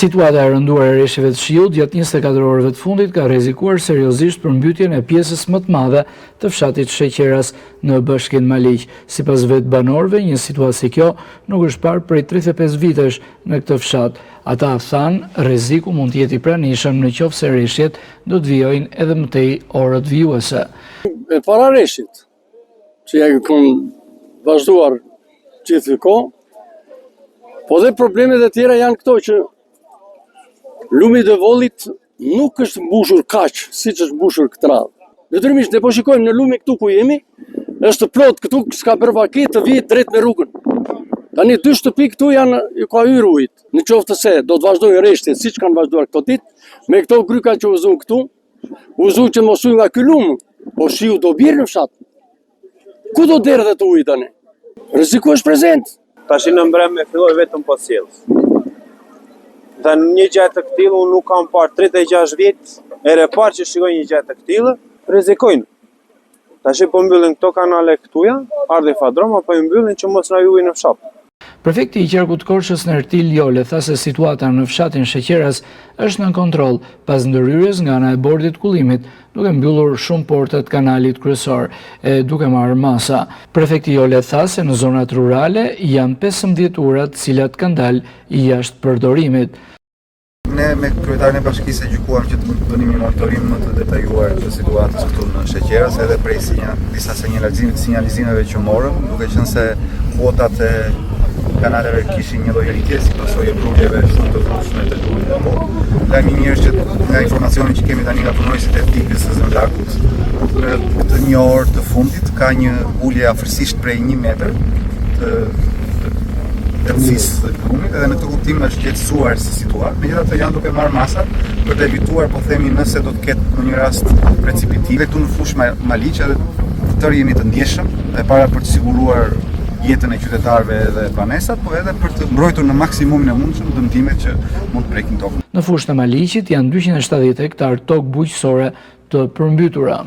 Situata e rënduar e reshjeve të shiut gjatë 24 orëve të fundit ka rrezikuar seriozisht për mbytjen e pjesës më të madhe të fshatit Sheqeras në Bashkinë Maliq. Sipas vetë banorëve, një situatë si kjo nuk është parë prej 35 vitesh në këtë fshat. Ata thanë rreziku mund të jetë i pranishëm nëse reshjet do të vijojnë edhe më tej orët vijuese. Para reshjit, që ja kanë vazhduar gjithë kohë, po dhe problemet e tjera janë këto që lumi i Vollit nuk është mbushur kaq, siç është mbushur këtë radhë. Detyrimisht ne po shikojmë në lumi këtu ku jemi, është plot këtu, s'ka bërë të vijë drejt me rrugën. Tani 2 shtëpi këtu janë ka hyrë ujit. Në qoftë se do të vazhdojnë rreshtjet siç kanë vazhduar këto ditë, me këto gryka që u zon këtu, u zon që mos hyjë nga ky lum, po shiu do bjerë në fshat. Ku do derdhet uji tani? Rreziku është prezent. Tash në mbrëmje filloi vetëm po sjellës. Dhe në një gjë të këtillë unë nuk kam parë 36 vjet, herë parë që shikoj një gjë të këtillë, rrezikojnë. Tash po mbyllin këto kanale këtuja, ardhi Fadroma, po i mbyllin që mos na hyjë në fshat. Prefekti i Qarkut Korçës Nertil Jole tha se situata në fshatin Sheqeras është nën kontroll pas ndërhyrjes nga ana e bordit kullimit, duke mbyllur shumë portat kanalit kryesor e duke marrë masa. Prefekti Jole tha se në zonat rurale janë 15 ura të cilat kanë dalë jashtë përdorimit. Ne me kryetarin e bashkisë gjykuam që të bënim një monitorim më të detajuar të situatës këtu në Sheqeras edhe prej disa sinjalizimeve që morëm, duke qenë se kuotat e kanaleve kishin një lloj rritje si pasojë rrugëve shumë të vështirë të lumit. Lajmi i mirë është që nga informacioni që kemi tani nga punonësit e tipit së Zëndakut, në këtë një orë të fundit ka një ulje afërsisht prej 1 metër të tërësisë të lumit, edhe në këtë kuptim është lehtësuar si situatë. Megjithatë janë duke marrë masa për të evituar, po themi, nëse do të ketë në një rast precipitive këtu në fushë Maliq, edhe të tërë jemi të ndjeshëm e para për të siguruar jetën e qytetarëve dhe banesat, po edhe për të mbrojtur në maksimumin e mundshëm dëmtimet që mund të prekin tokën. Në fushën e Maliqit janë 270 hektar tokë bujqësore të përmbytura.